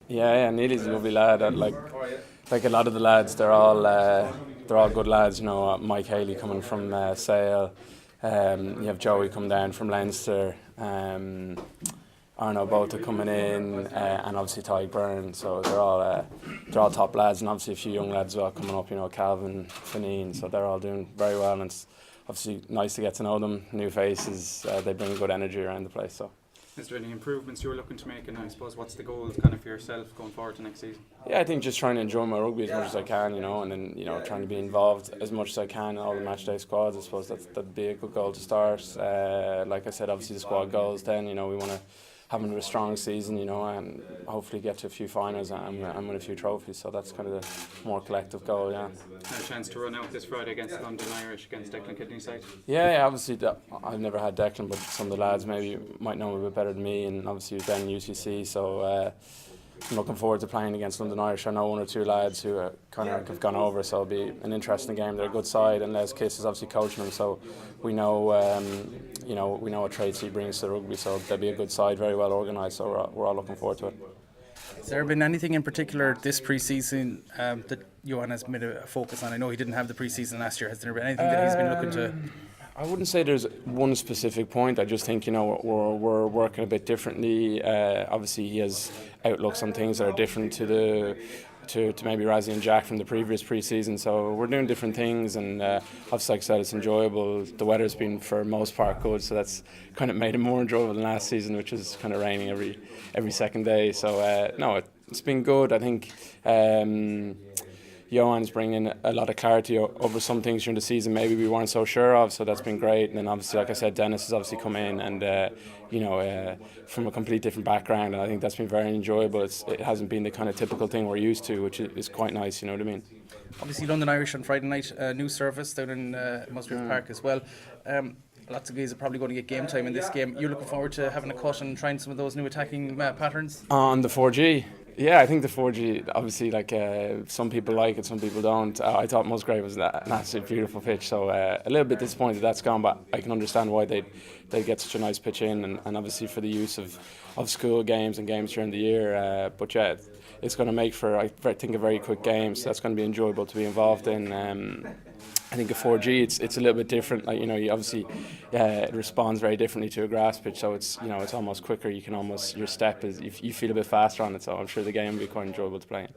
Yeah, Neely's a lovely lad. Like a lot of the lads, they're all good lads. You know, Mike Haley coming from Sale. You have Joey come down from Leinster. Arno Bota coming in, and obviously Ty Byrne. So they're all top lads, and obviously a few young lads as well coming up. You know, Calvin, Fineen. So they're all doing very well, and it's obviously nice to get to know them. New faces. They bring good energy around the place. So. Is there any improvements you're looking to make, and I suppose what's the goal kind of for yourself going forward to next season? Yeah, I think just trying to enjoy my rugby as much as I can, you know, and then trying to be involved as much as I can in all the match day squads. I suppose that'd be a good goal to start. Like I said, obviously the squad goals. Then we want to have a strong season, and hopefully get to a few finals and win a few trophies. So that's kind of the more collective goal. Yeah. Had a chance to run out this Friday against London Irish against Declan Kidney side. Yeah, obviously I've never had Declan, but some of the lads maybe might know him a bit better than me, and obviously then UCC. So I'm looking forward to playing against London Irish. I know one or two lads who kind of have gone over, so it'll be an interesting game. They're a good side, and Les Kiss is obviously coaching them, so we know what traits he brings to the rugby. So they'll be a good side, very well organised. So we're all looking forward to it. Has there been anything in particular this pre-season that Johan has made a focus on? I know he didn't have the pre-season last year. Has there been anything that he's been looking to? I wouldn't say there's one specific point. I just think we're working a bit differently. Obviously, he has outlooks on things that are different to maybe Razzie and Jack from the previous pre-season. So we're doing different things, and obviously, like I said, it's enjoyable. The weather's been for the most part good, so that's kind of made it more enjoyable than last season, which was kind of raining every second day. So no, it's been good. I think. Johan's bringing a lot of clarity over some things during the season maybe we weren't so sure of, so that's been great. And then obviously, like I said, Dennis has obviously come in and from a complete different background, and I think that's been very enjoyable. It hasn't been the kind of typical thing we're used to, which is quite nice, you know what I mean? Obviously London Irish on Friday night, new service down in Musgrave Park as well. Lots of guys are probably going to get game time in this game. You're looking forward to having a cut and trying some of those new attacking patterns? On the 4G? Yeah, I think the 4G, obviously, some people like it, some people don't. I thought Musgrave was an absolutely beautiful pitch, so a little bit disappointed that's gone, but I can understand why they get such a nice pitch in, and obviously for the use of school games and games during the year. But yeah, it's going to make for, I think, a very quick game, so that's going to be enjoyable to be involved in. I think a 4G, it's a little bit different. You obviously, it responds very differently to a grass pitch, so it's almost quicker. You can almost, your step is, you feel a bit faster on it. So I'm sure the game will be quite enjoyable to play in.